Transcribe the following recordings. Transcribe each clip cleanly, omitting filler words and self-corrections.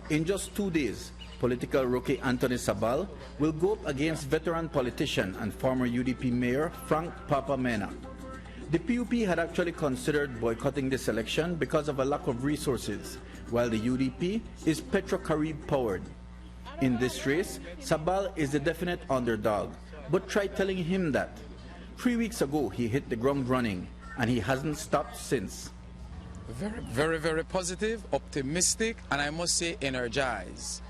In just 2 days, political rookie Anthony Sabal will go up against veteran politician and former UDP mayor Frank Papa Mena. The PUP had actually considered boycotting this election because of a lack of resources, while the UDP is Petro-Carib powered. In this race, Sabal is the definite underdog, but try telling him that. 3 weeks ago, he hit the ground running, and he hasn't stopped since. Very positive, optimistic, and I must say energized.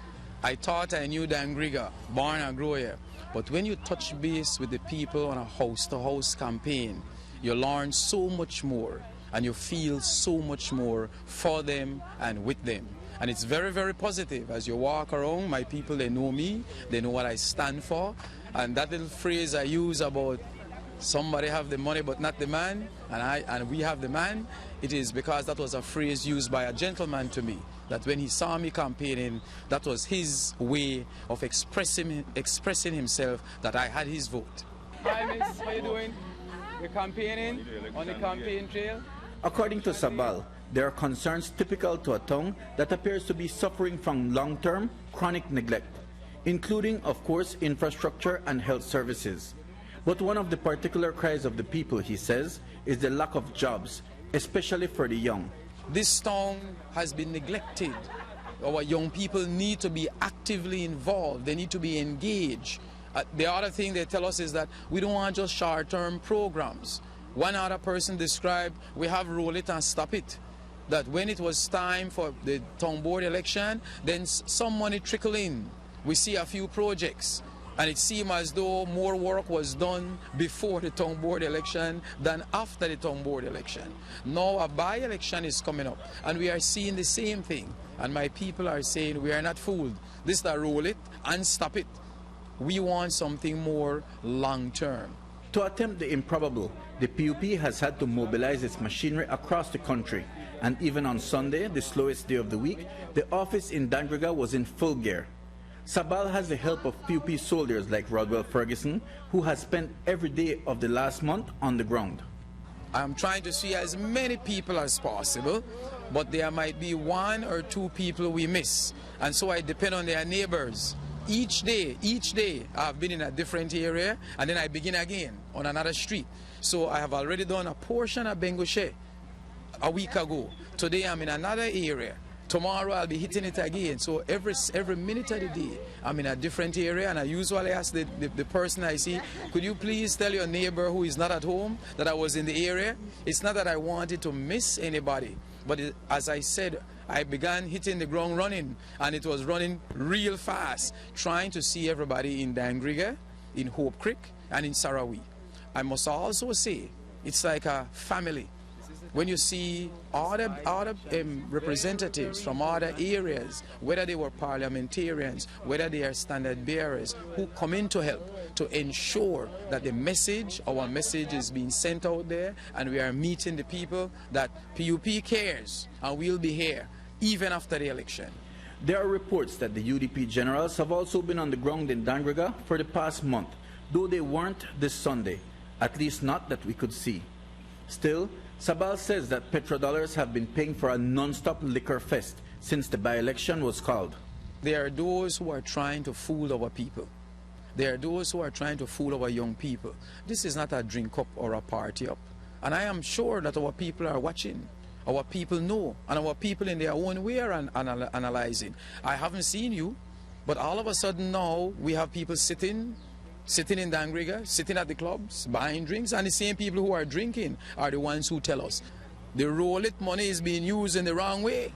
I thought I knew Dangriga, born and grow here, but when you touch base with the people on a house-to-house campaign, you learn so much more, and you feel so much more for them and with them. And it's very positive. As you walk around, my people, they know me, they know what I stand for, and that little phrase I use about somebody have the money but not the man, and we have the man, it is because that was a phrase used by a gentleman to me, that when he saw me campaigning, that was his way of expressing himself that I had his vote. Hi miss, how you doing? We're campaigning on the campaign trail. According to Sabal, there are concerns typical to a town that appears to be suffering from long-term chronic neglect, including, of course, infrastructure and health services. But one of the particular cries of the people, he says, is the lack of jobs, especially for the young. This town has been neglected. Our young people need to be actively involved. They need to be engaged. The other thing they tell us is that we don't want just short-term programs. One other person described, we have roll it and stop it. That when it was time for the town board election, then some money trickle in. We see a few projects. And it seemed as though more work was done before the town board election than after the town board election. Now a by-election is coming up, and we are seeing the same thing. And my people are saying we are not fooled. This is the roll it and stop it. We want something more long-term. To attempt the improbable, the PUP has had to mobilize its machinery across the country. And even on Sunday, the slowest day of the week, the office in Dangriga was in full gear. Sabal has the help of PUP soldiers like Rodwell Ferguson, who has spent every day of the last month on the ground. I'm trying to see as many people as possible, but there might be 1 or 2 people we miss. And so I depend on their neighbors. Each day, I've been in a different area, and then I begin again on another street. So I have already done a portion of Bengoshe a week ago. Today I'm in another area. Tomorrow I'll be hitting it again. So every minute of the day I'm in a different area, and I usually ask the person I see, could you please tell your neighbor who is not at home that I was in the area? It's not that I wanted to miss anybody, but as I said, I began hitting the ground running, and it was running real fast, trying to see everybody in Dangriga, in Hope Creek, and in Sarawi. I must also say, it's like a family. When you see other representatives from other areas, whether they were parliamentarians, whether they are standard bearers, who come in to help to ensure that the message, our message is being sent out there, and we are meeting the people that PUP cares and will be here even after the election. There are reports that the UDP generals have also been on the ground in Dangriga for the past month, though they weren't this Sunday, at least not that we could see. Still, Sabal says that petrodollars have been paying for a non-stop liquor fest since the by-election was called. There are those who are trying to fool our people. There are those who are trying to fool our young people. This is not a drink up or a party up. And I am sure that our people are watching. Our people know, and our people in their own way are analyzing. I haven't seen you, but all of a sudden now we have people sitting in Dangriga, sitting at the clubs, buying drinks, and the same people who are drinking are the ones who tell us the roll-it money is being used in the wrong way.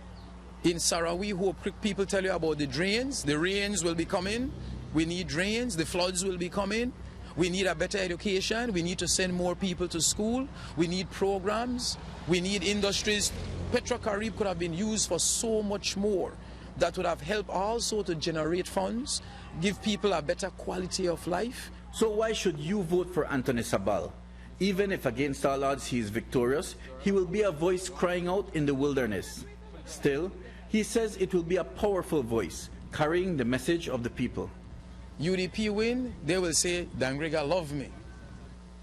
In Sarawi, Hope Creek, people tell you about the drains. The rains will be coming. We need drains. The floods will be coming. We need a better education. We need to send more people to school. We need programs. We need industries. Petro-Carib could have been used for so much more. That would have helped also to generate funds, give people a better quality of life. So why should you vote for Anthony Sabal? Even if against all odds he is victorious, he will be a voice crying out in the wilderness. Still, he says it will be a powerful voice, carrying the message of the people. UDP win, they will say, Dangriga love me.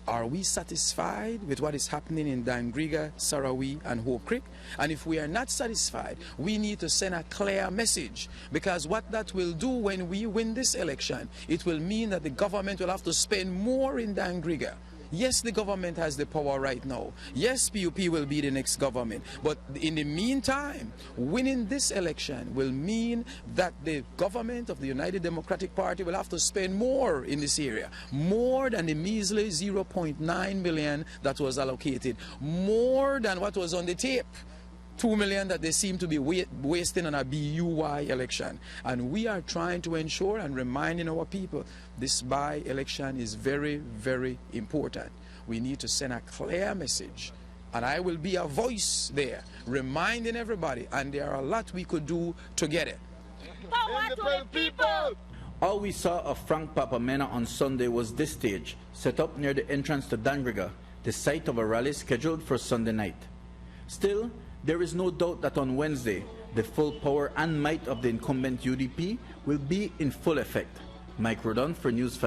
Are we satisfied with what is happening in Dangriga, Sarawi, and Hope Creek? And if we are not satisfied, we need to send a clear message, because what that will do when we win this election, it will mean that the government will have to spend more in Dangriga. Yes, the government has the power right now. Yes, PUP will be the next government. But in the meantime, winning this election will mean that the government of the United Democratic Party will have to spend more in this area. More than the measly 0.9 million that was allocated. More than what was on the tape. 2 million that they seem to be wasting on a BUY election. And we are trying to ensure and reminding our people this by-election is very, very important. We need to send a clear message. And I will be a voice there, reminding everybody, and there are a lot we could do together. Power to the people! All we saw of Frank Papamena on Sunday was this stage, set up near the entrance to Dangriga, the site of a rally scheduled for Sunday night. Still, there is no doubt that on Wednesday, the full power and might of the incumbent UDP will be in full effect. Mike Rodon for News 5.